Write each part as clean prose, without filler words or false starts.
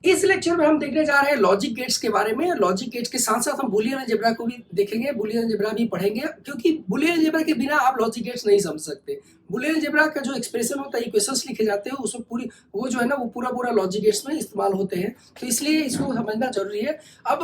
इस लेक्चर में हम देखने जा रहे हैं लॉजिक गेट्स के बारे में। लॉजिक गेट्स के साथ साथ हम बूलियन अलजेब्रा को भी देखेंगे, बूलियन अलजेब्रा भी पढ़ेंगे, क्योंकि बूलियन अलजेब्रा के बिना आप लॉजिक गेट्स नहीं समझ सकते। बूलियन अलजेब्रा का जो एक्सप्रेशन होता है, इक्वेशंस लिखे जाते हैं, उसमें पूरी वो जो है ना वो पूरा लॉजिक गेट्स में इस्तेमाल होते हैं, तो इसलिए इसको समझना जरूरी है। अब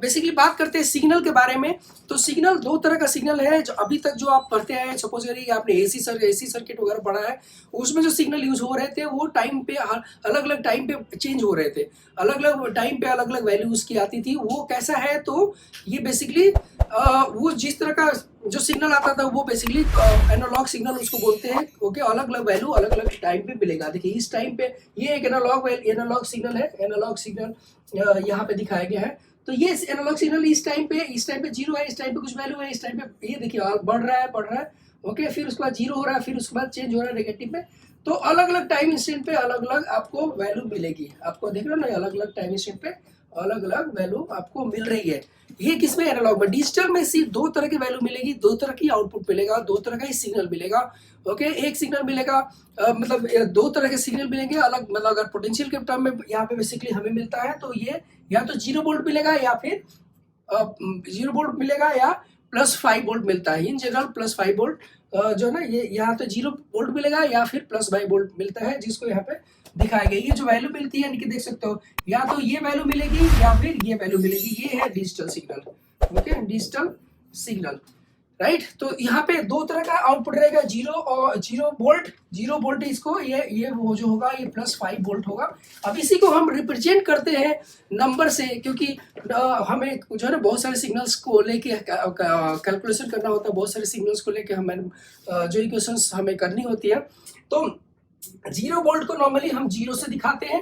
बेसिकली बात करते हैं सिग्नल के बारे में। तो सिग्नल दो तरह का सिग्नल है जो अभी तक जो आप पढ़ते आए हैं। सपोज करिए आपने एसी सर्किट वगैरह पढ़ा है, उसमें जो सिग्नल यूज हो रहे थे वो टाइम पे अलग अलग टाइम पे चेंज हो रहे थे, अलग अलग टाइम पे अलग अलग वैल्यूज की आती थी। वो कैसा है, तो ये बेसिकली वो जिस तरह का जो सिग्नल आता था वो बेसिकली एनालॉग सिग्नल उसको बोलते हैं। ओके, अलग अलग वैल्यू अलग अलग टाइम पे मिलेगा। देखिए इस टाइम पे ये एक एनालॉग सिग्नल है, एनालॉग सिग्नल यहाँ पे दिखाया गया है। तो ये एनालॉग सिग्नल इस टाइम पे 0 है, इस टाइम पे कुछ वैल्यू है, इस टाइम पे ये देखिए बढ़ रहा है। ओके, फिर उसके बाद 0 हो रहा है, फिर उसके बाद चेंज हो रहा है नेगेटिव में। तो अलग अलग टाइम इंस्टेंट पे अलग अलग आपको वैल्यू मिलेगी। आपको देख रहे हो ना, अलग अलग टाइम इंस्टेंट पे अलग अलग वैल्यू आपको मिल रही है। ये किसमें, एनालॉग में। डिजिटल में सिर्फ दो तरह की वैल्यू मिलेगी, दो तरह की आउटपुट मिलेगा, दो तरह का ही सिग्नल मिलेगा। ओके, एक सिग्नल मिलेगा मतलब दो तरह के सिग्नल मिलेंगे अलग। मतलब अगर पोटेंशियल के टर्म में यहाँ पे बेसिकली हमें मिलता है, तो ये या तो 0 वोल्ट मिलेगा या फिर 0 वोल्ट मिलेगा या +5 वोल्ट मिलता है। इन जनरल +5 वोल्ट जो है ना, ये यहाँ तो 0 वोल्ट मिलेगा या फिर +5 वोल्ट मिलता है, जिसको यहाँ पे दिखाया गया। ये जो वैल्यू मिलती है, यानी कि देख सकते हो, या तो ये वैल्यू मिलेगी या फिर ये वैल्यू मिलेगी। ये है digital signal. Okay, digital signal, right. तो यहाँ पे दो तरह का आउटपुट रहेगा, 0 वोल्ट इसको, ये वो जो होगा ये +5 वोल्ट होगा। अब इसी को हम रिप्रेजेंट करते हैं नंबर से, क्योंकि हमें जो है ना बहुत सारे सिग्नल्स को लेके कैलकुलेशन करना होता है, बहुत सारे सिग्नल्स को लेके हमें जो इक्वेशंस हमें करनी होती है। तो 0 वोल्ट को नॉर्मली हम 0 से दिखाते हैं,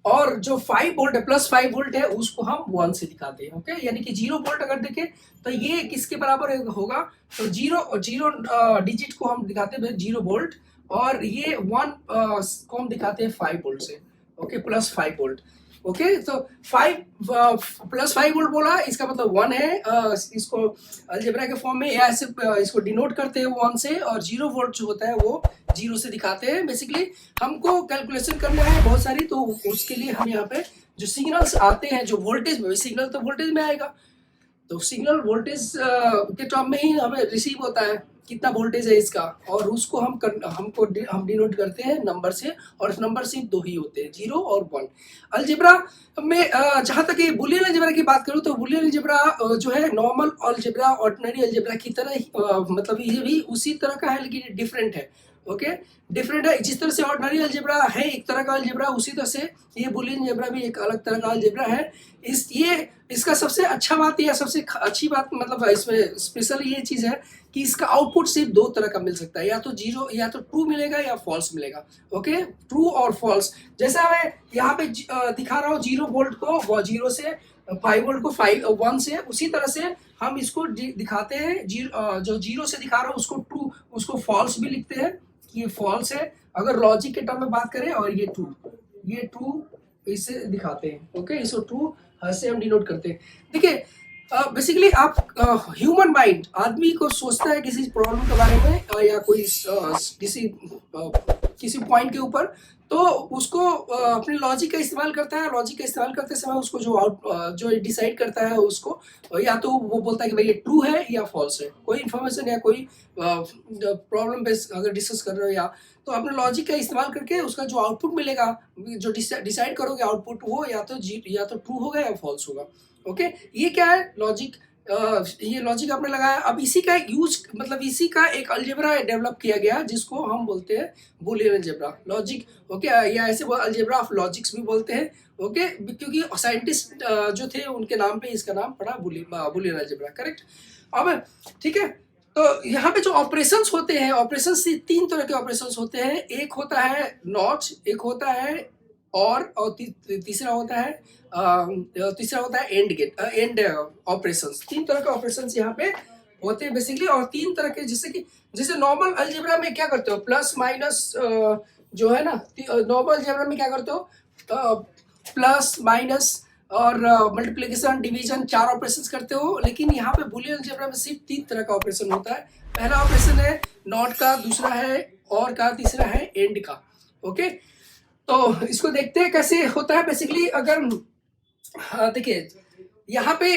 और जो 5 वोल्ट है, +5 वोल्ट है, उसको हम 1 से दिखाते हैं। ओके, यानी कि 0 वोल्ट अगर देखें तो ये किसके बराबर होगा, तो 0 डिजिट को हम दिखाते हैं 0 वोल्ट, और ये 1 को हम दिखाते हैं 5 वोल्ट से। Okay, +5 volt. ओके, तो 5 +5 वोल्ट बोला, इसका मतलब 1 है। इसको अलजेब्रा के फॉर्म में ऐसे इसको डिनोट करते हैं 1 से, और 0 वोल्ट जो होता है वो 0 से दिखाते हैं। बेसिकली हमको कैलकुलेशन करना है बहुत सारी, तो उसके लिए हम यहाँ पे जो सिग्नल्स आते हैं, जो वोल्टेज में, सिग्नल तो वोल्टेज में आएगा, तो सिग्नल वोल्टेज के टर्म में ही हमें रिसीव होता है कितना वोल्टेज है इसका, और उसको हम डिनोट करते हैं नंबर से, और नंबर सिर्फ दो ही होते हैं, 0 और 1। अलजेब्रा में जहाँ तक ये बूलियन अलजेब्रा की बात करूँ, तो बूलियन अलजेब्रा जो है नॉर्मल अलजेब्रा, ऑर्डिनरी अलजेब्रा की तरह ही मतलब ये भी उसी तरह का है, लेकिन डिफरेंट है। ओके, डिफरेंट है। जिस तरह से ऑर्डिनरी अलजेब्रा है एक तरह का अलजेब्रा, उसी तरह से ये बूलियन अलजेब्रा भी एक अलग तरह का अलजेब्रा है। इसका सबसे अच्छा बात या सबसे अच्छी बात, मतलब इसमें स्पेशल ये चीज है कि इसका आउटपुट सिर्फ दो तरह का मिल सकता है, या तो 0 या तो ट्रू मिलेगा या फॉल्स मिलेगा। ओके, ट्रू और फॉल्स। जैसा मैं यहाँ पे दिखा रहा हूँ 0 वोल्ट को 0 से, 5 वोल्ट को 1 से, उसी तरह से हम इसको दिखाते हैं। जो 0 से दिखा रहा हूँ उसको ट्रू, उसको फॉल्स भी लिखते हैं कि ये फॉल्स है अगर लॉजिक के टर्म में बात करें, और ये ट्रू इसे दिखाते हैं। ओके, इसको ट्रू से हम डिनोट करते हैं। देखिए बेसिकली आप ह्यूमन माइंड, आदमी को सोचता है किसी प्रॉब्लम के बारे में या कोई किसी पॉइंट के ऊपर, तो उसको अपने लॉजिक का इस्तेमाल करता है। लॉजिक का इस्तेमाल करते समय उसको जो डिसाइड करता है, उसको या तो वो बोलता है कि भाई ये ट्रू है या फॉल्स है। कोई इन्फॉर्मेशन या कोई प्रॉब्लम पे अगर डिस्कस कर रहे हो, या तो अपने लॉजिक का इस्तेमाल करके उसका जो आउटपुट मिलेगा, जो डिसाइड करोगे आउटपुट, वो या तो ट्रू होगा या फॉल्स होगा। ओके, ये क्या है, लॉजिक। ये लॉजिक आपने लगाया। अब इसी का यूज, मतलब इसी का एक अलजेब्रा डेवलप किया गया, जिसको हम बोलते हैं बूलियन अलजेब्रा लॉजिक। ओके, या ऐसे अलजेब्रा ऑफ लॉजिक्स भी बोलते हैं। ओके, क्योंकि साइंटिस्ट जो थे उनके नाम पे इसका नाम पड़ा बूलियन अलजेब्रा, करेक्ट। अब ठीक है, तो यहाँ पे जो ऑपरेशंस होते हैं, ऑपरेशंस तीन तरह के ऑपरेशंस होते हैं। एक होता है नॉट, एक होता है और तीसरा होता है एंड ऑपरेशंस। तीन तरह के ऑपरेशंस यहाँ पे होते हैं बेसिकली, और तीन तरह के, जैसे नॉर्मल अलजेब्रा में क्या करते हो, प्लस माइनस जो है ना, नॉर्मल अलजेब्रा में क्या करते हो, प्लस माइनस और मल्टीप्लिकेशन, डिवीजन, 4 ऑपरेशंस करते हो। लेकिन यहाँ पे बूलियन अलजेब्रा में सिर्फ 3 तरह का ऑपरेशन होता है। पहला ऑपरेशन है नॉट का, दूसरा है और का, तीसरा है एंड का। ओके, तो इसको देखते हैं कैसे होता है बेसिकली। अगर हाँ, देखिए यहाँ पे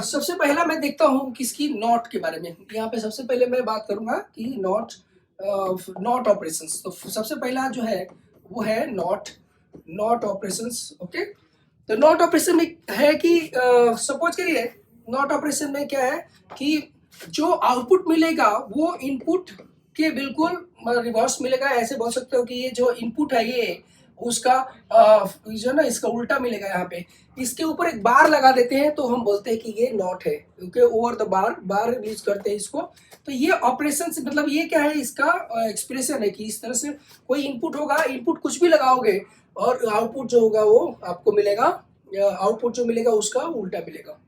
सबसे पहला मैं देखता हूँ किसकी नॉट के बारे में। यहाँ पे सबसे पहले मैं बात करूंगा कि नॉट ऑपरेशंस। तो सबसे पहला जो है वो है नॉट ऑपरेशंस। ओके, तो नॉट ऑपरेशन में है कि सपोज करिए नॉट ऑपरेशन में क्या है कि जो आउटपुट मिलेगा वो इनपुट के बिल्कुल रिवर्स मिलेगा। ऐसे बोल सकते हो कि ये जो इनपुट है ये उसका जो ना इसका उल्टा मिलेगा। यहाँ पे इसके ऊपर एक बार लगा देते हैं तो हम बोलते हैं कि ये नॉट है, क्योंकि ओवर द बार यूज करते हैं इसको। तो ये ऑपरेशन से मतलब ये क्या है, इसका एक्सप्रेशन है कि इस तरह से कोई इनपुट होगा, इनपुट कुछ भी लगाओगे और आउटपुट जो होगा वो आपको मिलेगा, आउटपुट जो मिलेगा उसका उल्टा मिलेगा।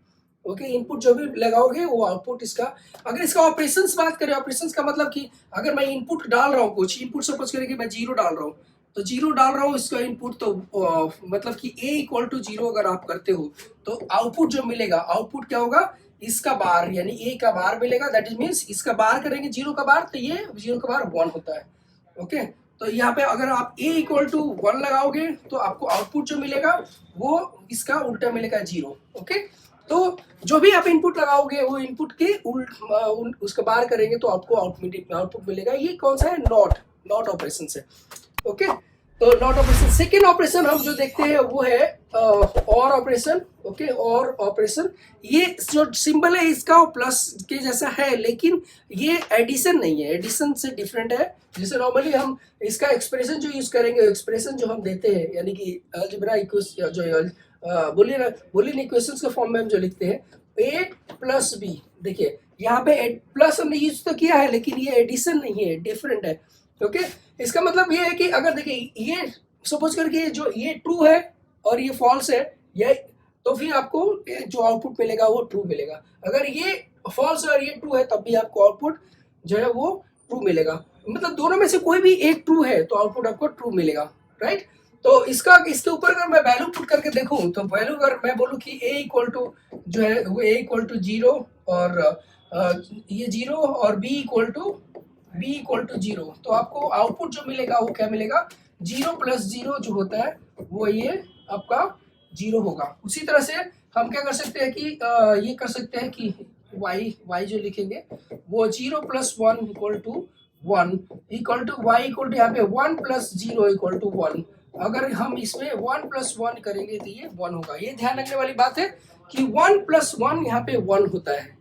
ओके, इनपुट जो भी लगाओगे वो आउटपुट इसका। अगर इसका ऑपरेशंस बात करें, ऑपरेशंस का मतलब कि अगर मैं इनपुट डाल रहा हूँ, कुछ इनपुट सपोज करें कि मैं 0 डाल रहा हूँ, तो 0 डाल रहा हूँ इसका इनपुट, तो मतलब कि a इक्वल टू 0 अगर आप करते हो तो आउटपुट जो मिलेगा, आउटपुट क्या होगा, इसका बार यानी a का बार मिलेगा। दैट इज मीन्स इसका बार करेंगे 0 का बार, तो ये 0 का बार 1 होता है। ओके, तो यहाँ पे अगर आप a इक्वल टू 1 लगाओगे तो आपको आउटपुट जो मिलेगा वो इसका उल्टा मिलेगा 0। ओके, तो जो भी आप इनपुट लगाओगे वो इनपुट के उसका बार करेंगे तो आपको आउटपुट मिलेगा। ये कौन सा है, नॉट ऑपरेशन है। ओके, तो नॉट ऑपरेशन। सेकेंड ऑपरेशन हम जो देखते हैं वो है और ऑपरेशन। ओके, और ऑपरेशन ये जो सिंबल है इसका प्लस के जैसा है, लेकिन ये एडिशन नहीं है, एडिशन से डिफरेंट है। जैसे नॉर्मली हम इसका एक्सप्रेशन जो यूज करेंगे, एक्सप्रेशन जो हम देते हैं यानी कि अलजेब्रा जो बुलियन इक्वेशंस के फॉर्म में हम जो लिखते हैं a प्लस बी, देखिए यहाँ पे प्लस हमने यूज तो किया है लेकिन ये एडिशन नहीं है, डिफरेंट है। ओके, इसका मतलब ये है कि अगर देखिए ये सपोज करके जो ये ट्रू है और ये फॉल्स है, ये तो फिर आपको जो आउटपुट मिलेगा वो ट्रू मिलेगा। अगर ये फॉल्स और ये ट्रू है तब भी आपको आउटपुट जो है वो ट्रू मिलेगा। मतलब दोनों में से कोई भी एक ट्रू है तो आउटपुट आपको ट्रू मिलेगा, राइट। तो इसके ऊपर अगर मैं वैल्यू पुट करके देखूं तो वैल्यू अगर मैं बोलूं कि a इक्वल टू जो है वो a इक्वल टू 0 और ये 0 और b इक्वल टू 0, तो आपको आउटपुट जो मिलेगा वो क्या मिलेगा, 0 प्लस 0 जो होता है वो ये आपका 0 होगा। उसी तरह से हम क्या कर सकते हैं कि ये कर सकते हैं कि y जो लिखेंगे वो 0 plus 1 equal to 1 equal to y equal to यहाँ पे 1 प्लस 0 इक्वल टू 1। अगर हम इसमें 1 प्लस 1 करेंगे तो ये 1 होगा। ये ध्यान रखने वाली बात है कि 1 प्लस 1 यहाँ पे 1 होता है।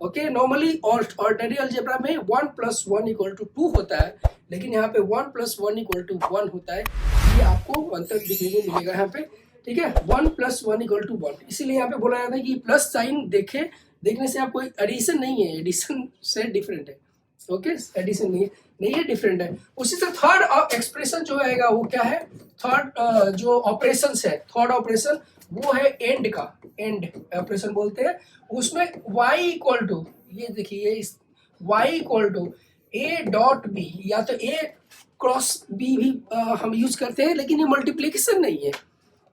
ओके, नॉर्मली ऑर्डिनरी अलजेब्रा में 1 प्लस 1 इक्वल टू 2 होता है, लेकिन यहाँ पे 1 प्लस 1 इक्वल टू 1 होता है। ये आपको अंतर दिखने को मिलेगा यहाँ पे, ठीक है, 1 प्लस 1 इक्वल टू 1। इसीलिए यहाँ पे बोला जाता है कि प्लस साइन देखने से आपको एडिशन नहीं है, एडिशन से डिफरेंट है। ओके, एडिशन नहीं है, डिफरेंट है। उसी तरह थर्ड एक्सप्रेशन जो आएगा वो क्या है, थर्ड जो ऑपरेशन है, थर्ड ऑपरेशन वो है एंड का, एंड ऑपरेशन बोलते हैं। उसमें y इक्वल टू, ये देखिए ये y equal to a dot b या तो a क्रॉस b भी हम यूज करते हैं, लेकिन ये मल्टीप्लिकेशन नहीं है,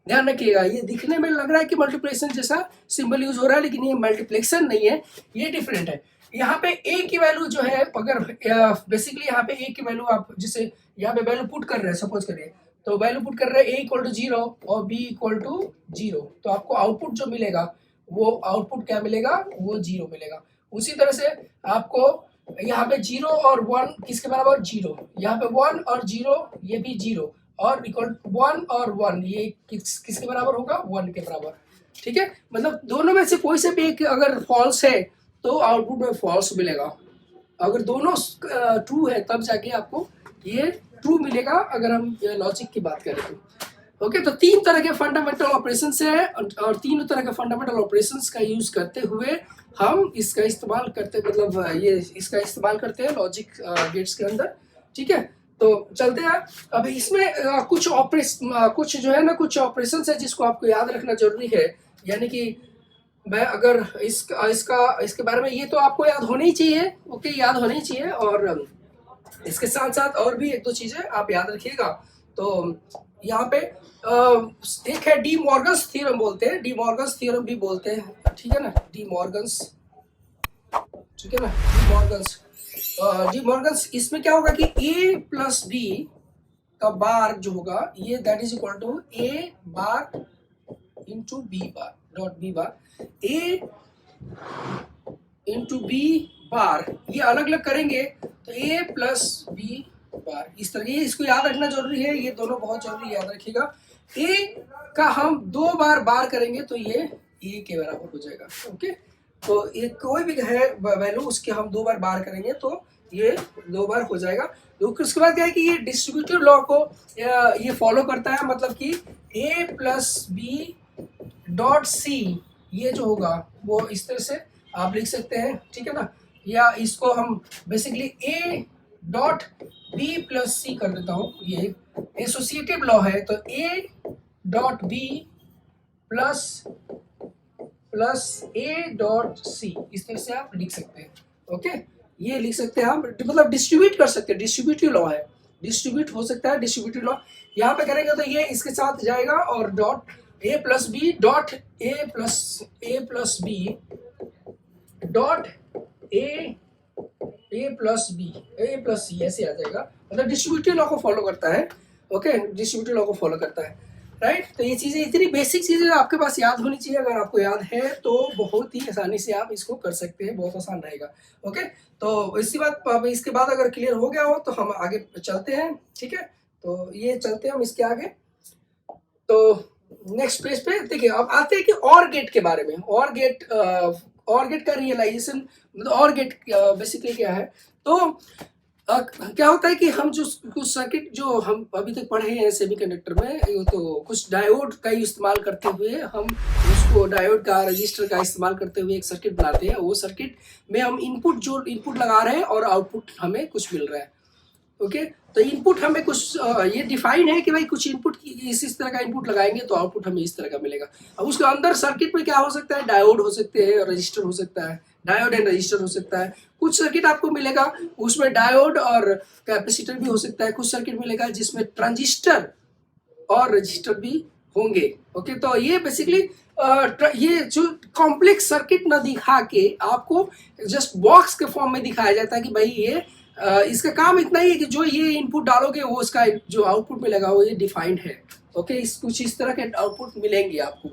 ध्यान रखिएगा। ये दिखने में लग रहा है कि मल्टीप्लिकेशन जैसा सिंबल यूज हो रहा है, लेकिन ये मल्टीप्लिकेशन नहीं है, ये डिफरेंट है। यहाँ पे a की वैल्यू जो है, अगर बेसिकली यहाँ पे a की वैल्यू आप जैसे यहाँ पे वैल्यू पुट कर रहे हैं, सपोज करिए तो वैल्यू पुट कर रहे हैं a इक्वल टू 0 और b इक्वल टू 0, तो आपको आउटपुट जो मिलेगा वो आउटपुट क्या मिलेगा, वो 0 मिलेगा। उसी तरह से आपको यहाँ पे 0 और 1 किसके बराबर, 0, यहाँ पे 1 और 0 ये भी 0, और इक्वल 1 और 1 ये किसके बराबर होगा, 1 के बराबर, ठीक है। मतलब दोनों में से कोई से भी एक अगर फॉल्स है तो आउटपुट में फॉल्स मिलेगा। अगर दोनों ट्रू है तब जाके आपको ये ट्रू मिलेगा, अगर हम लॉजिक की बात करें तो। ओके, तो 3 तरह के फंडामेंटल ऑपरेशंस है और 3 तरह के फंडामेंटल ऑपरेशंस का यूज करते हुए हम इसका इस्तेमाल करते, मतलब ये इसका इस्तेमाल करते हैं लॉजिक गेट्स के अंदर, ठीक है। तो चलते हैं अब इसमें कुछ जो है ना, कुछ ऑपरेशंस है जिसको आपको याद रखना जरूरी है। यानी कि मैं अगर इसके बारे में, ये तो आपको याद होनी ही चाहिए, ओके, याद होनी ही चाहिए, और इसके साथ साथ और भी 1-2 चीजें आप याद रखिएगा। तो यहाँ पे एक है डी मॉर्गन्स थ्योरम बोलते हैं, डी मॉर्गन्स थ्योरम भी बोलते हैं, ठीक है ना, डी मॉर्गन्स, ठीक है ना, डी मॉर्गन्स। इसमें क्या होगा कि a प्लस बी का बार जो होगा ये that is equal to A bar into B bar dot B bar, A into B bar, ये अलग अलग करेंगे तो ए प्लस बी बार, इस तरह ये इसको याद रखना जरूरी है, ये दोनों बहुत जरूरी याद रखिएगा। ए का हम 2 बार बार करेंगे तो ये ए के बराबर हो जाएगा। ओके, तो ये कोई भी है वैल्यू उसके हम 2 बार बार करेंगे तो ये 2 बार हो जाएगा। तो उसके बाद क्या है कि ये डिस्ट्रीब्यूटिव लॉ को ये फॉलो करता है, मतलब कि ए प्लस बी डॉट सी ये जो होगा वो इस तरह से आप लिख सकते हैं, ठीक है ना, या इसको हम basically A dot B plus C कर देता हूँ, ये एसोसिएटिव लॉ है, तो A dot B plus plus A dot C इस तरह से आप लिख सकते हैं। ओके, ये लिख सकते हैं आप, मतलब डिस्ट्रीब्यूट कर सकते हैं, डिस्ट्रीब्यूटिव लॉ है, डिस्ट्रीब्यूट हो सकता है, डिस्ट्रीब्यूटिव लॉ यहाँ पे करेंगे तो ये इसके साथ जाएगा और dot A plus B dot A plus B dot A plus B A plus C ऐसे आ जाएगा, मतलब डिस्ट्रीब्यूटिव लॉ को फॉलो करता है। ओके, डिस्ट्रीब्यूटिव लॉ को फॉलो करता है, राइट। तो ये चीज़ें इतनी बेसिक चीज़ें आपके पास याद होनी चाहिए, अगर आपको याद है तो बहुत ही आसानी से आप इसको कर सकते हैं, बहुत आसान रहेगा। ओके, तो इसके बाद अगर क्लियर हो गया हो तो हम आगे चलते हैं, ठीक है। तो ये चलते हैं हम इसके आगे, तो नेक्स्ट पेज पे देखिए अब आते हैं कि और गेट के बारे में। और गेट का रियलाइजेशन, मतलब और गेट बेसिकली क्या है, तो क्या होता है कि हम जो कुछ सर्किट जो हम अभी तक पढ़े हैं सेमीकंडक्टर में, तो कुछ डायोड का इस्तेमाल करते हुए हम उसको डायोड का रजिस्टर का इस्तेमाल करते हुए एक सर्किट बनाते हैं। वो सर्किट में हम इनपुट लगा रहे हैं और आउटपुट हमें कुछ मिल रहा है। ओके, तो इनपुट हमें कुछ ये डिफाइन है कि भाई कुछ इनपुट इस तरह का इनपुट लगाएंगे तो आउटपुट हमें इस तरह का मिलेगा। अब उसके अंदर सर्किट में क्या हो सकता है, डायोड हो सकते हैं, रजिस्टर हो सकता है, डायोड एंड रजिस्टर हो सकता है। कुछ सर्किट आपको मिलेगा उसमें डायोड और कैपेसिटर भी हो सकता है, कुछ सर्किट मिलेगा जिसमें ट्रांजिस्टर और रजिस्टर भी होंगे। ओके, तो ये बेसिकली ये जो कॉम्प्लेक्स सर्किट ना दिखा के आपको जस्ट बॉक्स के फॉर्म में दिखाया जाता है कि भाई ये इसका काम इतना ही है कि जो ये इनपुट डालोगे वो उसका जो आउटपुट मिलेगा वो ये डिफाइंड है। ओके, कुछ इस तरह के आउटपुट मिलेंगे आपको,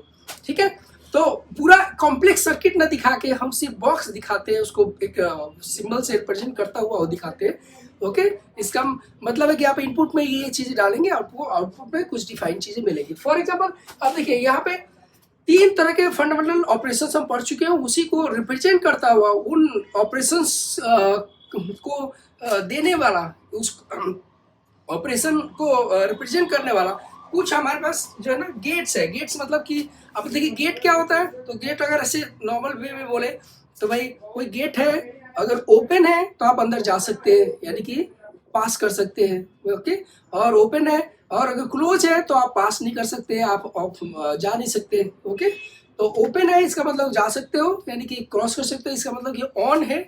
ठीक है। तो पूरा कॉम्प्लेक्स सर्किट ना दिखा के हम सिर्फ बॉक्स दिखाते हैं, उसको एक सिंबल से रिप्रेजेंट करता हुआ वो दिखाते हैं। ओके, इसका मतलब है कि आप इनपुट में ये चीज़ें डालेंगे, आपको आउटपुट में कुछ डिफाइंड चीज़ें मिलेगी। फॉर एग्जाम्पल अब देखिए यहाँ पे 3 तरह के फंडामेंटल ऑपरेशंस हम पढ़ चुके हैं, उसी को रिप्रेजेंट करता हुआ उन ऑपरेशंस को देने वाला, उस ऑपरेशन को रिप्रेजेंट करने वाला कुछ हमारे पास जो है ना गेट्स है। गेट्स मतलब कि अब देखिए गेट क्या होता है, तो गेट अगर ऐसे नॉर्मल वे में बोले तो भाई कोई गेट है, अगर ओपन है तो आप अंदर जा सकते हैं, यानी कि पास कर सकते हैं। ओके, और ओपन है और अगर क्लोज है तो आप पास नहीं कर सकते, आप जा नहीं सकते। ओके, तो ओपन है इसका मतलब जा सकते हो, यानी कि क्रॉस कर सकते हो, इसका मतलब ये ऑन है,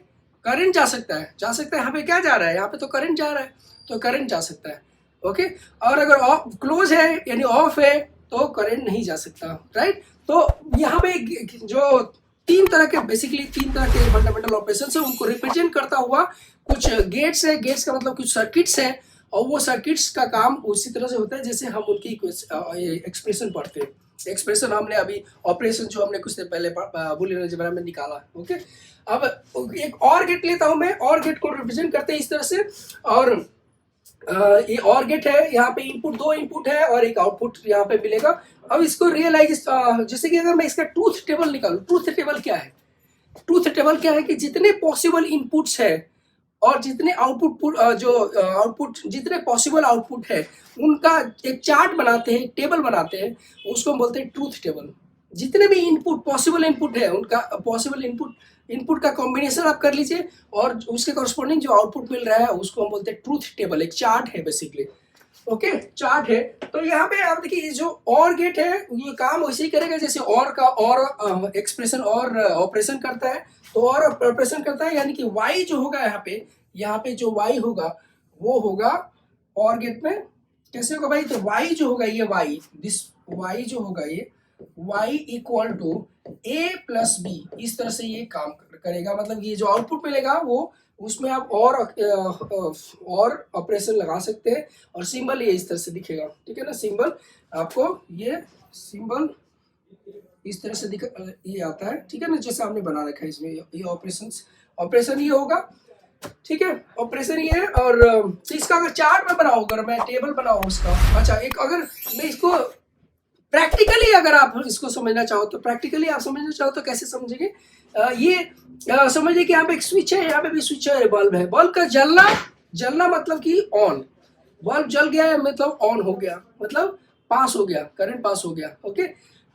करंट जा सकता है, यहाँ पे क्या जा रहा है, यहाँ पे तो करंट जा रहा है, तो करंट जा सकता है। ओके, और अगर ऑफ क्लोज है यानी ऑफ है तो करंट नहीं जा सकता, राइट। तो यहाँ पे जो 3 तरह के बेसिकली 3 तरह के फंडामेंटल ऑपरेशंस है उनको रिप्रेजेंट करता हुआ कुछ गेट्स है। गेट्स का मतलब कुछ सर्किट्स है, और वो सर्किट्स का काम उसी तरह से होता है जैसे हम उनकी एक्सप्रेशन पढ़ते हैं। एक्सप्रेशन हमने अभी ऑपरेशन जो हमने कुछ देर पहले बूलियन अलजेब्रा में निकाला। ओके, अब एक और गेट लेता हूं मैं, और गेट को रिप्रेजेंट करते हैं इस तरह से, और ये और गेट है, यहाँ पे इनपुट 2 इनपुट है और एक आउटपुट यहाँ पे मिलेगा। अब इसको रियलाइज जैसे कि अगर मैं इसका ट्रूथ टेबल निकालूं, ट्रूथ टेबल क्या है, ट्रूथ टेबल क्या है कि जितने पॉसिबल इनपुट्स है और जितने आउटपुट जितने पॉसिबल आउटपुट है उनका एक चार्ट बनाते हैं, एक टेबल बनाते हैं, उसको हम बोलते हैं ट्रूथ टेबल। जितने भी इनपुट पॉसिबल इनपुट है उनका पॉसिबल इनपुट का कॉम्बिनेशन आप कर लीजिए और उसके कॉरस्पॉन्डिंग जो आउटपुट मिल रहा है उसको हम बोलते हैं ट्रूथ टेबल, एक चार्ट है बेसिकली। ओके, चार्ट है। तो यहाँ पे आप देखिए ये जो और गेट है ये काम वैसे ही करेगा जैसे और का और एक्सप्रेशन और ऑपरेशन करता है, तो और ऑपरेशन करता है, यानी कि वाई जो होगा यहाँ पे जो वाई होगा वो होगा और गेट में कैसे होगा भाई, तो वाई जो होगा ये वाई जो होगा ये y equal to a plus B, इस तरह से ये काम करेगा। मतलब ये जो आउटपुट मिलेगा वो उसमें आप और ऑपरेशन लगा सकते हैं, और सिंबल ये इस तरह से दिखेगा, ठीक है ना। सिंबल आपको ये सिंबल इस तरह से ये आता है, ठीक है ना, जैसे आपने बना रखा है इसमें ये ऑपरेशन ये होगा, ठीक है। ऑपरेशन ये है। और तो इसका अगर चार्ट में बनाऊं, अगर मैं टेबल बनाऊं उसका, अच्छा एक अगर मैं इसको प्रैक्टिकली अगर आप इसको समझना चाहो तो प्रैक्टिकली आप समझना चाहो तो कैसे समझेंगे, समझिए कि यहाँ पे एक स्विच है, यहाँ पे भी स्विच है, बल्ब है, बल्ब का जलना मतलब कि ऑन, बल्ब जल गया है मतलब ऑन हो गया, मतलब पास हो गया, करंट पास हो गया, ओके।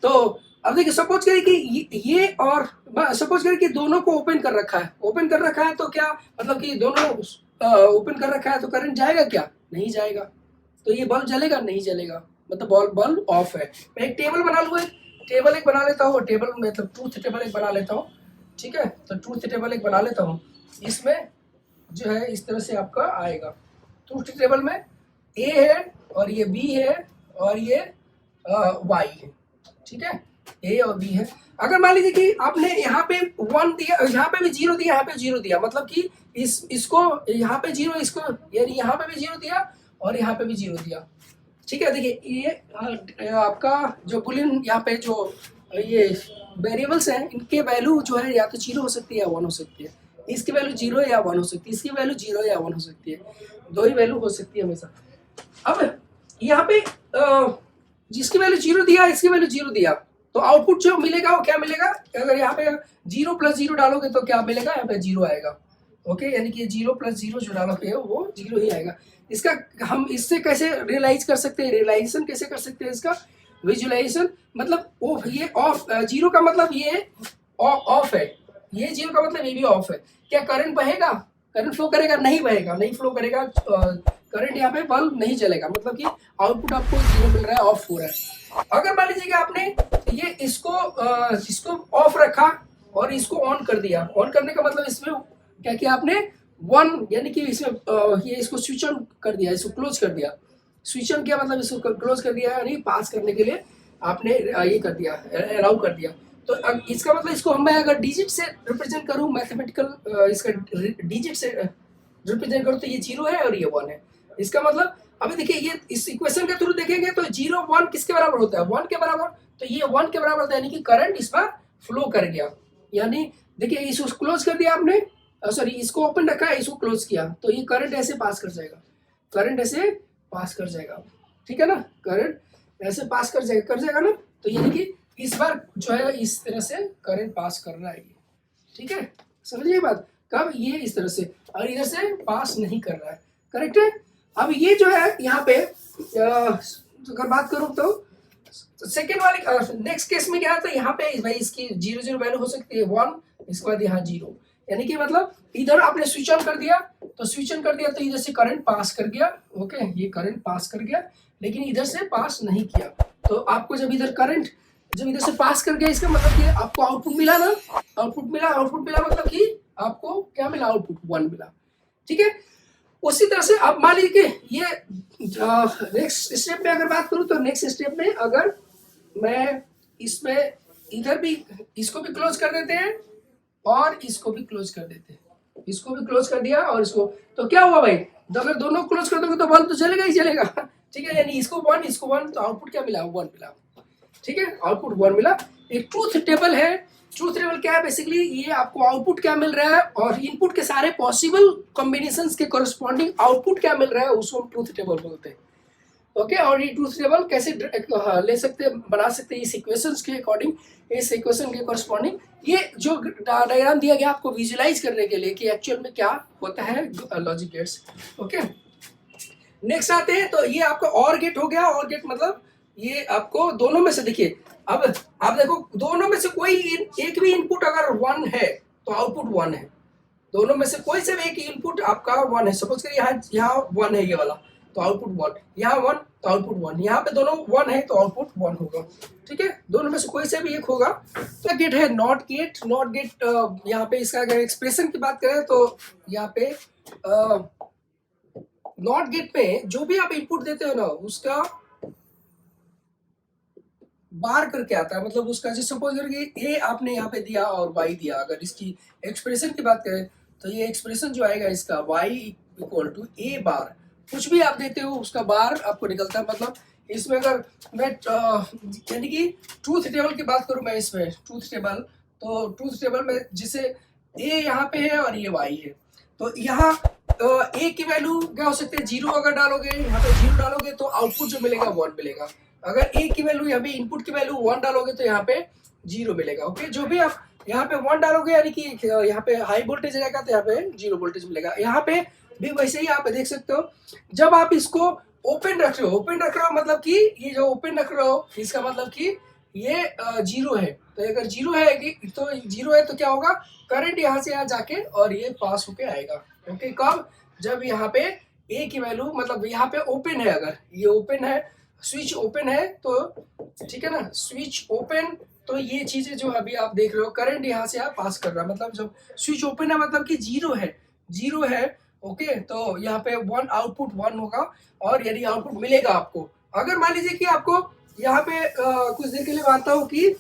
तो अब देखिए सपोज करिए कि ये और सपोज करिए कि दोनों को ओपन कर रखा है तो क्या मतलब कि दोनों ओपन कर रखा है तो करंट जाएगा क्या, नहीं जाएगा। तो ये बल्ब जलेगा, नहीं जलेगा, मतलब बल्ब ऑफ है। मैं एक टेबल बना लूँ, टेबल एक बना लेता हूँ, टेबल मतलब ट्रूथ टेबल एक बना लेता हूँ, ठीक है। तो ट्रूथ टेबल एक बना लेता हूँ, इसमें जो है इस तरह से आपका आएगा। ट्रूथ टेबल में ए है और ये बी है और ये वाई है, ठीक है, ए और बी है। अगर मान लीजिए कि आपने यहाँ पे 1 दिया, यहाँ पे भी 0 दिया, यहाँ पे 0 दिया, मतलब कि इसको यहाँ पे 0, इसको यानी यहाँ पे भी 0 दिया और यहाँ पे भी 0 दिया, ठीक है। देखिए ये आपका जो बुलियन यहाँ पे जो ये वेरिएबल्स हैं, इनके वैल्यू जो है या तो 0 हो सकती है या 1 हो सकती है। इसकी वैल्यू 0 या 1 हो सकती है, इसकी वैल्यू 0 या 1 हो सकती है, दो ही वैल्यू हो सकती है हमेशा। अब यहाँ पे जिसकी वैल्यू 0 दिया, इसकी वैल्यू 0 दिया, तो आउटपुट जो मिलेगा वो क्या मिलेगा, अगर यहाँ पे 0 + 0 डालोगे तो क्या मिलेगा, यहाँ पे 0 आएगा, ओके। यानी कि 0 + 0 जो डालोगे वो 0 ही आएगा। इसका हम इससे कैसे रियलाइज कर सकते हैं, रियलाइजेशन कैसे कर सकते हैं इसका, विजुअलाइजेशन मतलब वो ये ऑफ, 0 का मतलब ये ऑफ है, ये 0 का मतलब ये भी ऑफ है। क्या करंट बहेगा, करंट फ्लो करेगा, नहीं बहेगा, नहीं फ्लो करेगा, करंट यहाँ पे बल्ब नहीं चलेगा, मतलब कि आउटपुट आपको 0 मिल रहा है, ऑफ हो रहा है। अगर मान लीजिए कि आपने ये इसको ऑफ रखा और इसको ऑन कर दिया, ऑन करने का मतलब इसमें क्या किया आपने, 1 यानी कि इसमें ये इसको स्विच ऑन कर दिया, इसको क्लोज कर दिया। स्विच ऑन किया मतलब इसको क्लोज कर दिया, यानी पास करने के लिए आपने ये कर दिया, अलाउ कर दिया। तो इसका मतलब इसको मैं अगर डिजिट से रिप्रेजेंट करूं, मैथमेटिकल इसका डिजिट से रिप्रेजेंट करूं, तो ये 0 है और ये 1 है। इसका मतलब अभी देखिए ये इस इक्वेशन के थ्रू देखेंगे तो 0 1 किसके बराबर होता है, 1 के बराबर। तो ये 1 के बराबर होता है, यानी कि करंट इस बार फ्लो कर गया। यानी देखिए इसको क्लोज कर दिया आपने, सॉरी इसको ओपन रखा है, इसको क्लोज किया, तो ये करंट ऐसे पास कर जाएगा, करंट ऐसे पास कर जाएगा, ठीक है ना, करंट ऐसे पास कर जाएगा ना। तो यानी कि इस बार जो है इस तरह से करंट पास कर रहा है ये, ठीक है, समझिए बात। कब ये इस तरह से और इधर से पास नहीं कर रहा है, करेक्ट है। अब ये जो है यहाँ पे अगर बात करूं तो सेकेंड वाले नेक्स्ट केस में क्या है, तो यहाँ पे भाई इसकी 0 0 वैल्यू हो सकती है 1, इसके बाद यहाँ 0, यानी कि मतलब इधर आपने स्विच ऑन कर दिया, तो स्विच ऑन कर दिया तो इधर से करंट पास कर गया, ओके, ये करंट पास कर गया, लेकिन इधर से पास नहीं किया। तो आपको जब इधर से पास कर गया, इसका मतलब कि आपको आउटपुट मिला ना, आउटपुट मिला मतलब कि आपको क्या मिला, आउटपुट 1 मिला, ठीक है। उसी तरह से अब मान लीजिए कि ये नेक्स्ट स्टेप में अगर बात करूं, तो नेक्स्ट स्टेप में अगर मैं इसमें इधर भी इसको भी क्लोज कर देते हैं और इसको भी क्लोज कर देते हैं, इसको भी क्लोज कर दिया और इसको, तो क्या हुआ भाई, तो अगर दोनों क्लोज कर दोगे तो बल्ब तो चलेगा ही चलेगा, ठीक है। यानी इसको 1 तो आउटपुट क्या मिला, 1 मिला, ठीक है, आउटपुट 1 मिला। एक ट्रूथ टेबल है, ट्रूथ टेबल क्या है, बेसिकली ये आपको आउटपुट क्या मिल रहा है और इनपुट के सारे पॉसिबल कॉम्बिनेशंस के कॉरस्पॉन्डिंग आउटपुट क्या मिल रहा है, उसको हम ट्रूथ टेबल बोलते हैं, ओके। और ये ट्रूथ टेबल कैसे ले सकते हैं, बना सकते हैं इस इक्वेशंस के अकॉर्डिंग, इस इक्वेशन के कॉरस्पॉन्डिंग। ये जो डायग्राम दिया गया आपको विजुलाइज करने के लिए कि एक्चुअल में क्या होता है लॉजिक गेट्स, ओके। नेक्स्ट आते हैं, तो ये आपका और गेट हो गया, और गेट मतलब ये आपको दोनों में से देखिए, अब आप देखो दोनों में से कोई एक भी इनपुट अगर 1 है तो आउटपुट 1 है, दोनों में से कोई से भी एक इनपुट आपका 1 है, सपोज करिए यहाँ 1 है ये वाला, तो आउटपुट 1, यहाँ 1 तो आउटपुट 1, यहाँ पे दोनों 1 है तो आउटपुट 1 होगा, ठीक है, दोनों में से कोई से भी एक होगा। तो गेट है नॉट गेट, यहाँ पे इसका अगर एक्सप्रेशन की बात करें तो यहाँ पे नॉट गेट में जो भी आप इनपुट देते हो ना, उसका बार करके आता है, मतलब उसका जैसे सपोज करके ए आपने यहाँ पे दिया और वाई दिया, अगर इसकी एक्सप्रेशन की बात करें तो ये एक्सप्रेशन जो आएगा इसका y इक्वल टू ए बार, कुछ भी आप देते हो उसका बार आपको निकलता है। मतलब इसमें अगर मैं यानी कि ट्रूथ टेबल की बात करूं मैं, इसमें ट्रूथ टेबल, तो ट्रूथ टेबल में जिसे ए यहाँ पे है और ये y है, तो यहाँ ए की वैल्यू क्या हो सकती है, 0 अगर डालोगे यहाँ पे 0 डालोगे तो आउटपुट जो मिलेगा 1 मिलेगा। अगर ए की वैल्यू यहाँ पे इनपुट की वैल्यू 1 डालोगे तो यहाँ पे 0 मिलेगा। ओके, जो भी आप यहाँ पे 1 डालोगे यानी कि यहाँ पे हाई वोल्टेज रहेगा तो यहाँ पे 0 वोल्टेज मिलेगा। यहाँ पे भी वैसे ही आप देख सकते हो, जब आप इसको ओपन रख रहे हो, ओपन रख रहे हो मतलब कि ये जो ओपन रख रहे हो इसका मतलब कि ये 0 है। तो अगर 0 है तो 0 है तो क्या होगा, करंट यहाँ से यहाँ जाके और ये पास होके आएगा। ओके, कब, जब यहाँ पे ए की वैल्यू मतलब यहाँ पे ओपन है, अगर ये ओपन है, स्विच ओपन है तो ठीक है ना, स्विच ओपन, तो ये चीजें जो अभी आप देख रहे हो करंट यहाँ से यहाँ पास कर रहा है, मतलब जब स्विच ओपन है मतलब कि 0 है, 0 है। ओके, तो यहाँ पे 1 आउटपुट 1 होगा और यदि आउटपुट मिलेगा आपको, अगर मान लीजिए कि आपको यहाँ पे कुछ देर के लिए मानता हूँ कि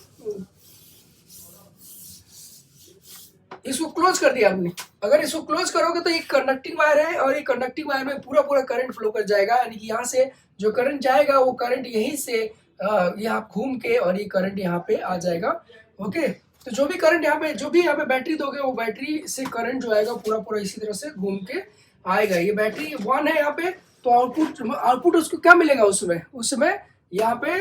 इसको क्लोज कर दिया आपने, अगर इसको क्लोज करोगे तो एक कंडक्टिंग वायर है और ये कंडक्टिंग वायर में पूरा पूरा करंट फ्लो कर जाएगा, यानी कि यहाँ से जो करंट जाएगा वो करंट यहीं से यहाँ घूम के और ये करंट यहाँ पे आ जाएगा। ओके, तो जो भी करंट यहाँ पे, जो भी यहाँ पे बैटरी दोगे वो बैटरी से करंट जो आएगा पूरा पूरा इसी तरह से घूम के आएगा। ये बैटरी 1 है यहाँ पे, तो आउटपुट उसको क्या मिलेगा, उस समय यहाँ पे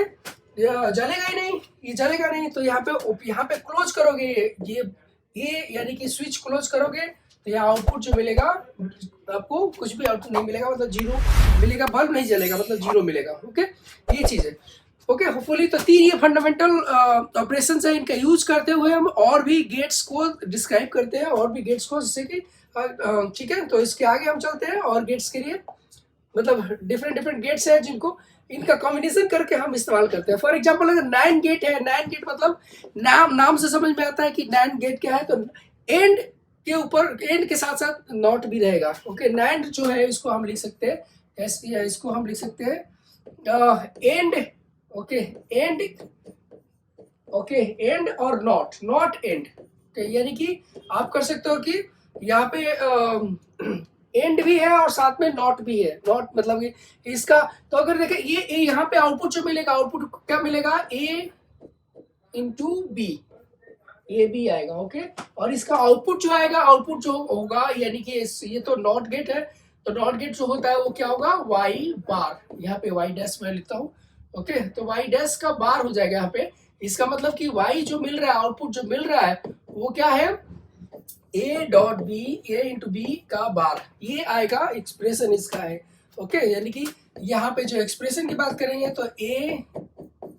जलेगा ही नहीं, ये जलेगा नहीं। तो यहाँ पे क्लोज करोगे ये यानी कि स्विच क्लोज करोगे तो यहाँ आउटपुट जो मिलेगा आपको कुछ भी आउटपुट नहीं मिलेगा, मतलब 0 मिलेगा, बल्ब नहीं जलेगा, मतलब 0 मिलेगा। ओके, ये चीज है। ओके, होपफुली तो 3 ये फंडामेंटल ऑपरेशन है, इनका यूज करते हुए हम और भी गेट्स को डिस्क्राइब करते हैं, और भी गेट्स को, जिससे कि ठीक है। तो इसके आगे हम चलते हैं और गेट्स के लिए, मतलब डिफरेंट गेट्स हैं जिनको इनका कॉम्बिनेशन करके हम इस्तेमाल करते हैं। फॉर एग्जांपल अगर नैंड गेट है, नैंड गेट मतलब नाम से समझ में आता है कि नैंड गेट क्या है, तो एंड के ऊपर, एंड के साथ साथ नॉट भी रहेगा। ओके, नैंड जो है इसको हम लिख सकते हैं इसको हम लिख सकते हैं and. Okay, and, okay, and और नॉट एंड। यानी कि आप कर सकते हो कि यहाँ पे एंड भी है और साथ में नॉट भी है। नॉट मतलब कि इसका, तो अगर देखें ये यहाँ पे आउटपुट जो मिलेगा, आउटपुट क्या मिलेगा, ए इंटू बी, ए बी आएगा। ओके, और इसका आउटपुट जो आएगा, आउटपुट जो होगा यानी कि ये तो नॉट गेट है, तो नॉट गेट जो होता है वो क्या होगा, वाई बार, यहाँ पे वाई डैश मैं लिखता हूँ। ओके, तो वाई डैश का बार हो जाएगा यहाँ पे। इसका मतलब कि वाई जो मिल रहा है, आउटपुट जो मिल रहा है वो क्या है, A dot B, A into B का बार, ये आएगा, एक्सप्रेशन इसका है। ओके, यानी कि यहाँ पे जो एक्सप्रेशन की बात करेंगे तो ए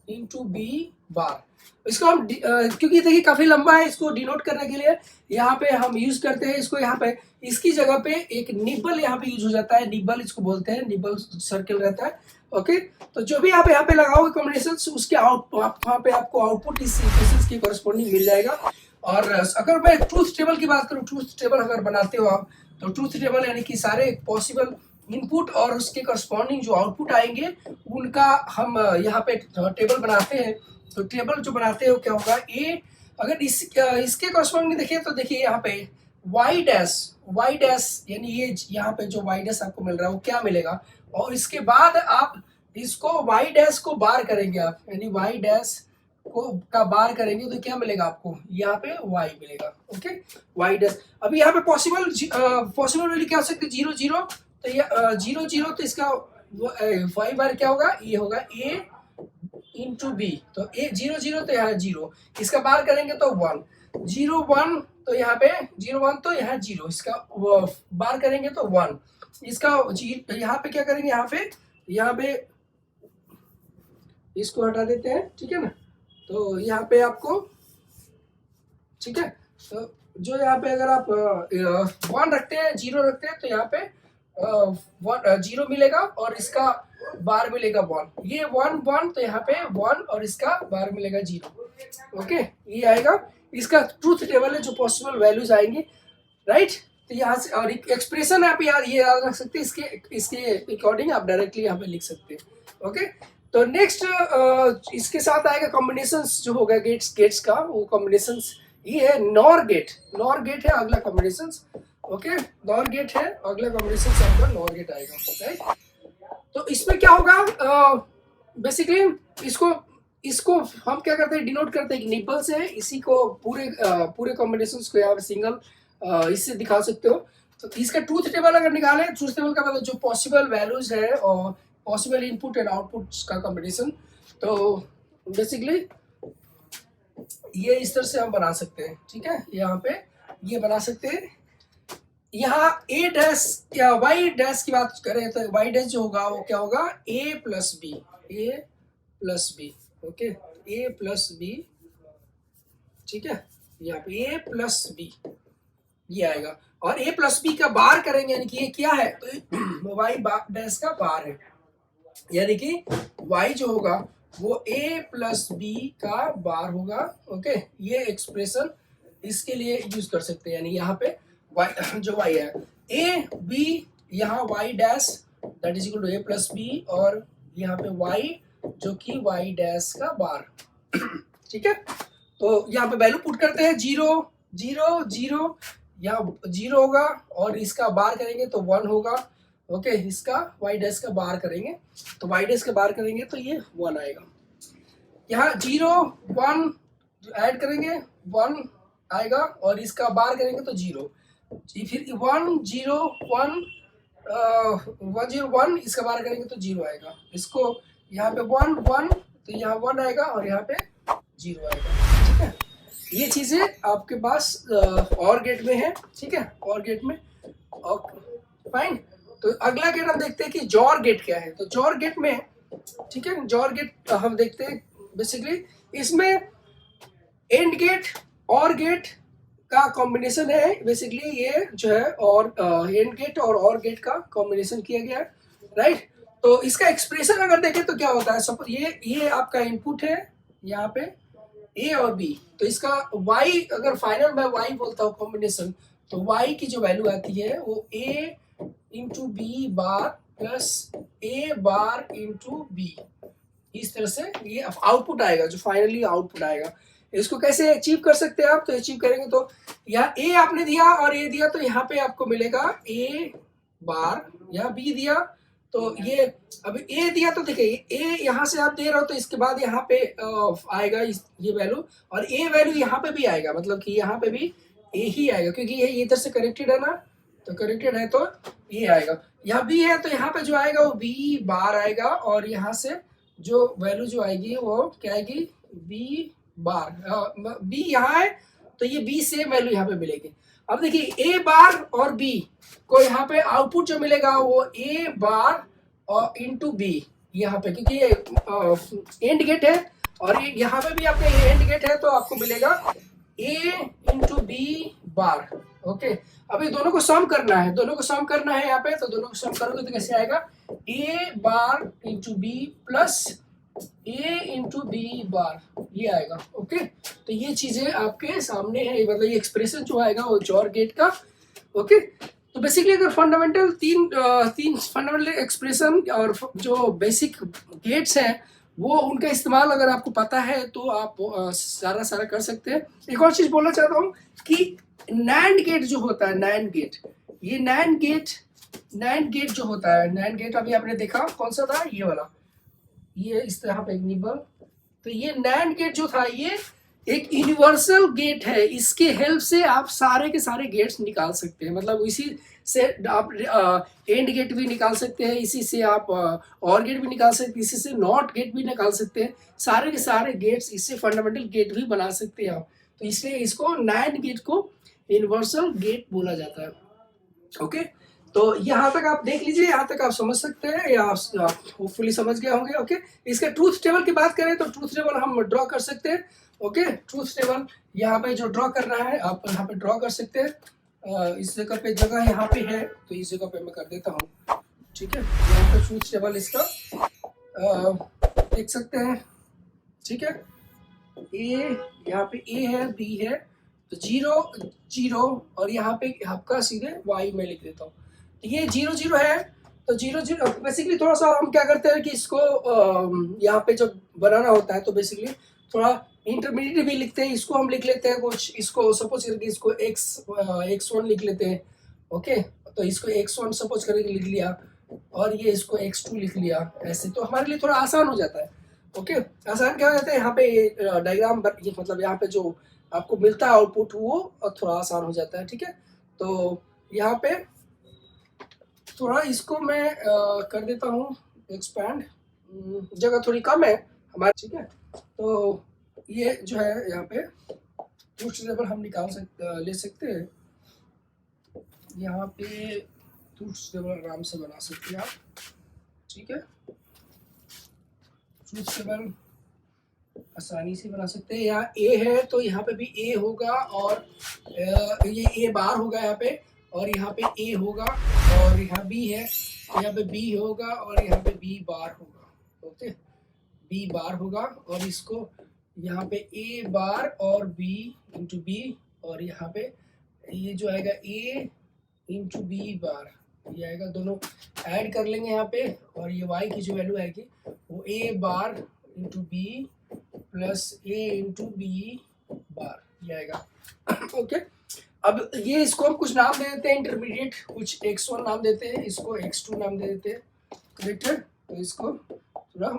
इंटू बी बार, इसको हम क्योंकि देखिए काफी लंबा है, इसको डिनोट करने के लिए यहाँ पे हम यूज करते हैं इसको, यहाँ पे इसकी जगह पे एक निबल यहाँ पे यूज हो जाता है, निबल इसको बोलते हैं, निबल सर्कल रहता है। ओके, तो जो भी आप यहाँ पे लगाओगे कॉम्बिनेशन, उसके वहाँ पे आपको आउटपुट इस इक्वेशन के कॉरेस्पॉन्डिंग मिल जाएगा। और अगर मैं ट्रूथ टेबल की बात करूँ, ट्रूथ टेबल अगर बनाते हो आप, तो ट्रूथ टेबल यानी कि सारे पॉसिबल इनपुट और उसके करस्पॉन्डिंग जो आउटपुट आएंगे उनका हम यहाँ पे टेबल बनाते हैं। तो टेबल जो बनाते हो क्या होगा, ए अगर इसके करस्पॉन्डिंग देखिए तो देखिए यहाँ पे वाई डैश यानी ये यहाँ पे जो वाई डैश आपको मिल रहा है वो क्या मिलेगा, और इसके बाद आप इसको वाई डैश को बार करेंगे आप, यानी वाई डैश को का बार करेंगे तो क्या मिलेगा आपको, यहाँ पे y मिलेगा। ओके, y डैश, अभी यहाँ पे पॉसिबल वैल्यू क्या हो सकती है, 0 0, तो ये 0 0, तो इसका y बार क्या होगा, ये होगा a इंटू बी, तो a 0 0, तो यहाँ 0, इसका बार करेंगे तो 1 0 1, तो यहाँ पे 0 1, तो यहाँ 0, इसका बार करेंगे तो 1, इसका यहाँ पे क्या करेंगे, यहाँ पे इसको हटा देते हैं, ठीक है ना। तो यहाँ पे आपको, ठीक है, तो जो यहाँ पे अगर आप 1 रखते हैं, 0 रखते हैं, तो यहाँ पे 0 मिलेगा और इसका बार मिलेगा 1, ये 1 1, तो यहाँ पे 1 और इसका बार मिलेगा 0। ओके, ये आएगा इसका ट्रूथ टेबल है, जो पॉसिबल वैल्यूज आएंगे, राइट। तो यहाँ से और एक्सप्रेशन आप ये याद रख सकते हैं, इसके अकॉर्डिंग आप डायरेक्टली यहाँ पे लिख सकते हैं। ओके, तो नेक्स्ट इसके साथ आएगा कॉम्बिनेशंस जो होगा गेट्स का, वो कॉम्बिनेशंस ये है नॉर गेट है अगला कॉम्बिनेशंस। ओके, नॉर गेट है, अगला कॉम्बिनेशन से आपका नॉर गेट आएगा, राइट। तो इसमें क्या होगा, बेसिकली इसको इसको हम क्या करते हैं, डिनोट करते हैं कि निबल से इसी को पूरे कॉम्बिनेशंस को यहाँ पे सिंगल इससे दिखा सकते हो। तो इसका ट्रूथ टेबल अगर निकालें, ट्रूथ टेबल का मतलब जो पॉसिबल वैल्यूज है और पॉसिबल इनपुट एंड आउटपुट का कॉम्बिनेशन, तो बेसिकली ये इस तरह से हम बना सकते हैं, ठीक है। यहाँ पे ये बना सकते हैं। यहाँ ए डैश या वाई डैश की बात करें तो वाई डैश जो होगा वो क्या होगा, ए प्लस बी, ओके, ए प्लस बी, ठीक है। यहाँ पे ए प्लस बी ये आएगा, और ए प्लस बी का बार करेंगे, यानी कि ये क्या है, तो वाई डैश का बार है, यानी कि वाई जो होगा वो ए प्लस बी का बार होगा, ओके। ये एक्सप्रेशन इसके लिए यूज कर सकते हैं, यानी यहाँ पे y जो y है ए बी, यहाँ y dash that is equal to A plus B, और यहाँ पे y जो कि y डैश का बार, ठीक है। तो यहाँ पे वैल्यू पुट करते हैं, 0 0 0, यहाँ 0 होगा और इसका बार करेंगे तो 1 होगा, ओके। इसका y डैश का बार करेंगे तो y डैश का बार करेंगे तो ये 1 आएगा। यहाँ 0 1 ऐड करेंगे 1 आएगा, और इसका बार करेंगे तो 0, फिर 1 0 1 1 0 1, इसका बार करेंगे तो 0 आएगा। इसको यहाँ पे 1 1 तो यहाँ 1 आएगा और यहाँ पे 0 आएगा, ठीक है। ये चीजें आपके पास और गेट में है, ठीक है, और गेट में, फाइन। तो अगला गेट हम देखते हैं कि जॉर गेट क्या है। तो जॉर गेट में, ठीक है, जॉर गेट हम देखते हैं बेसिकली इसमें एंड गेट और गेट का कॉम्बिनेशन है, बेसिकली ये जो है, और एंड गेट और गेट का कॉम्बिनेशन किया गया है, राइट। तो इसका एक्सप्रेशन अगर देखें तो क्या होता है, सपोज ये आपका इनपुट है यहाँ पे ए और बी, तो इसका y अगर फाइनल मैं y बोलता हूँ कॉम्बिनेशन, तो y की जो वैल्यू आती है वो a into B bar plus A bar into B, इस तरह से ये आउटपुट आएगा, जो फाइनली आउटपुट आएगा। इसको कैसे अचीव कर सकते हैं आप, तो अचीव करेंगे तो यहाँ ए आपने दिया और ए दिया, तो यहाँ पे आपको मिलेगा ए बार, यहाँ बी दिया तो ये, अब ए दिया तो देखिए ए यहाँ से आप दे रहे हो तो इसके बाद यहाँ पे आएगा ये वैल्यू, और ए वैल्यू यहाँ पे भी आएगा, मतलब कि यहाँ पे भी ए ही आएगा, क्योंकि ये इधर से कनेक्टेड है ना, तो कनेक्टेड है तो ये आएगा। यहाँ बी है तो यहाँ पे जो आएगा वो बी बार आएगा, और यहाँ से जो वैल्यू जो आएगी वो क्या आएगी, बी बार, बी यहाँ है तो ये बी से वैल्यू यहाँ पे मिलेगी। अब देखिए ए बार और बी को यहाँ पे आउटपुट जो मिलेगा वो ए बार और इंटू बी यहाँ पे, क्योंकि ये एंड गेट है और ये यहाँ पे भी आपका एंड गेट है, तो आपको मिलेगा ए इंटू बी बार, ओके। अब ये दोनों को सम करना है, यहाँ पे, तो दोनों को सम करोगे तो कैसे आएगा, ए बार इंटू बी प्लस ए इंटू बी बार, ये आएगा, ओके। तो ये चीजें आपके सामने है, मतलब ये एक्सप्रेशन जो आएगा वो जॉर गेट का, ओके। तो बेसिकली अगर फंडामेंटल तीन फंडामेंटल एक्सप्रेशन और जो बेसिक गेट्स हैं वो उनका इस्तेमाल अगर आपको पता है तो आप सारा कर सकते हैं। एक और चीज बोलना चाहता हूँ कि नैंड गेट जो होता है, ये नैंड गेट जो होता है, नैंड गेट अभी आपने देखा कौन सा था, ये वाला, ये इस तरह पे निबल, तो ये नैंड गेट जो था ये एक यूनिवर्सल गेट है, इसके हेल्प से आप सारे के सारे गेट्स निकाल सकते हैं, मतलब इसी से आप एंड गेट भी निकाल सकते हैं, इसी से आप और गेट भी निकाल सकते हैं, इसी से नॉट गेट भी निकाल सकते हैं, सारे के सारे गेट्स इससे फंडामेंटल गेट भी बना सकते हैं आप। तो इसलिए इसको नैंड गेट को यूनिवर्सल गेट बोला जाता है, ओके। तो यहाँ तक आप देख लीजिए, यहाँ तक आप समझ सकते हैं, या आप होपफुली समझ गए होंगे, ओके। इसके ट्रूथ टेबल की बात करें तो ट्रूथ टेबल हम ड्रॉ कर सकते हैं, ओके। ट्रूथ टेबल यहाँ पे जो ड्रॉ करना है आप यहाँ पे ड्रॉ कर सकते हैं, इस जगह पे यहाँ पे है तो इस जगह पे मैं कर देता हूँ, ठीक है। यहाँ पे ट्रूथ टेबल इसका देख सकते हैं, ठीक है। ए यहाँ पे ए है, बी है, तो 0 0 और यहाँ पे आपका सीधे y में लिख देता हूँ, ये 0 0 है, तो 0 0 बेसिकली थोड़ा सा हम क्या करते हैं कि इसको यहाँ पे जब बनाना होता है तो बेसिकली थोड़ा इंटरमीडिएट भी लिखते हैं, इसको हम लिख लेते हैं कुछ, इसको सपोज करके इसको x1 लिख लेते हैं, ओके, तो इसको x1 सपोज करके लिख लिया और ये इसको x2 लिख लिया ऐसे, तो हमारे लिए थोड़ा आसान हो जाता है। ओके, आसान क्या हो जाता है यहाँ पे डायग्राम, ये मतलब यहाँ पे जो आपको मिलता है आउटपुट वो थोड़ा आसान हो जाता है। ठीक है, तो यहाँ पे थोड़ा इसको मैं कर देता हूँ एक्सपैंड, जगह थोड़ी कम है हमारी। ठीक है, तो ये जो है यहाँ पे ट्रूथ टेबल हम ले सकते हैं। यहाँ पे ट्रूथ टेबल आराम से बना सकते हैं आप। ठीक है, ट्रूथ टेबल आसानी से बना सकते हैं। यहाँ ए है तो यहाँ पे भी ए होगा, और ये ए बार होगा यहाँ पे, और यहाँ पे ए होगा, और यहाँ बी है तो यहाँ पे बी होगा, और यहाँ पे बी बार होगा। ओके, बी बार होगा, और इसको यहाँ पे ए बार और बी इंटू बी, और यहाँ पे ये जो आएगा ए इंटू बी बार, ये आएगा, दोनों ऐड कर लेंगे यहाँ पे, और ये y की जो वैल्यू आएगी वो ए बार इंटू बी प्लस ए इंटू बी बार, ये आएगा। ओके, अब ये इसको हम कुछ नाम दे देते हैं इंटरमीडिएट, कुछ x1 नाम देते हैं, इसको x2 नाम दे देते हैं। करेक्ट है, तो इसको थोड़ा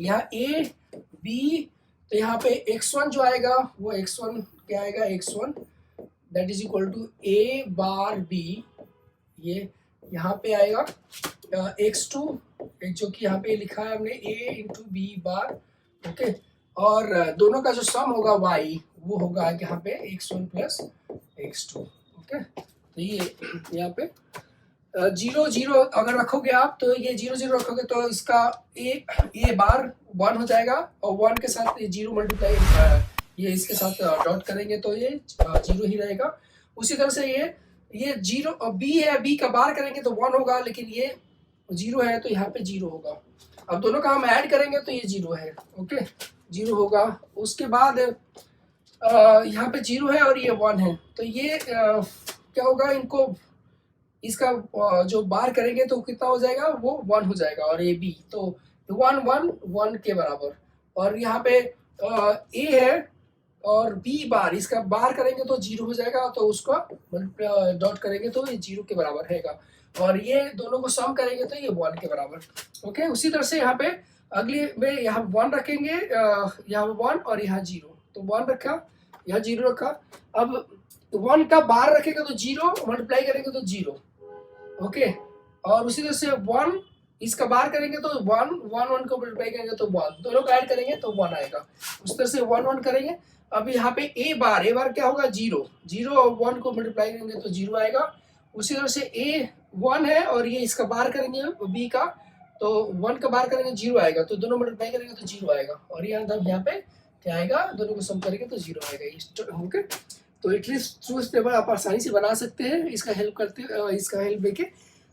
यहाँ ए बी, तो यहाँ पे x1 जो आएगा वो x1 क्या आएगा, x1 that is equal to A bar B, ये यहाँ पे आएगा x2 जो कि यहाँ पे लिखा है हमने a into B bar. Okay, और दोनों का जो सम होगा y वो होगा यहाँ पे x1 प्लस x2। ओके, तो ये यहाँ पे 0 0 अगर रखोगे आप, तो ये 0 0 रखोगे तो इसका a बार 1 हो जाएगा, और 1 के साथ ये 0 मल्टीप्लाई ये इसके साथ डॉट करेंगे तो ये 0 ही रहेगा। उसी तरह से ये 0 बी है, बी का बार करेंगे तो 1 होगा, लेकिन ये 0 है तो यहाँ पे 0 होगा। अब दोनों का हम ऐड करेंगे तो ये 0 है। ओके, 0 होगा। उसके बाद यहाँ पे 0 है और ये 1 है, तो ये क्या होगा, इनको इसका जो बार करेंगे तो कितना हो जाएगा, वो 1 हो जाएगा, और ये बी तो 1 1 1 के बराबर। और यहाँ पे ए है और बी बार, इसका बार करेंगे तो 0 हो जाएगा, तो उसका डॉट करेंगे तो ये 0 के बराबर रहेगा, और ये दोनों को सम करेंगे तो ये 1 के बराबर। ओके, उसी तरह से यहाँ पे अगली में यहाँ 1 रखेंगे, यहाँ 1 और यहाँ 0, तो 1 रखा, यहाँ 0 रखा। अब 1 का बार रखेंगे तो 0, मल्टीप्लाई करेंगे तो 0। ओके, और उसी तरह से 1 इसका बार करेंगे तो 1 1 1 को मल्टीप्लाई करेंगे तो 1, दोनों का ऐड करेंगे तो 1 आएगा। उस तरह से 1 1 करेंगे। अब यहाँ पे ए बार क्या होगा, 0 0 और 1 को मल्टीप्लाई करेंगे तो 0 आएगा। उसी तरह से ए 1 है और ये इसका बार करेंगे बी का, तो 1 का बार करेंगे 0 आएगा, तो दोनों मल्टीप्लाई करेंगे तो 0 आएगा, और यहाँ पे क्या आएगा, दोनों को सम करेंगे तो 0 आएगा। ओके, तो ट्रूथ टेबल आप आसानी से बना सकते हैं इसका हेल्प लेके।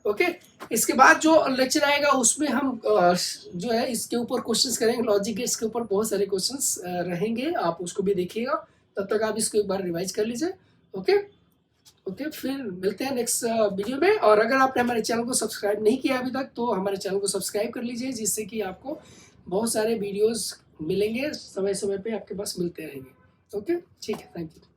ओके, इसके बाद जो लेक्चर आएगा उसमें हम जो है इसके ऊपर क्वेश्चंस करेंगे, लॉजिक गेट्स के ऊपर बहुत सारे क्वेश्चंस रहेंगे, आप उसको भी देखिएगा। तब तक आप इसको एक बार रिवाइज कर लीजिए। ओके, फिर मिलते हैं नेक्स्ट वीडियो में। और अगर आपने हमारे चैनल को सब्सक्राइब नहीं किया अभी तक, तो हमारे चैनल को सब्सक्राइब कर लीजिए, जिससे कि आपको बहुत सारे वीडियोज़ मिलेंगे, समय समय पे आपके पास मिलते रहेंगे। ओके, ठीक है, थैंक यू।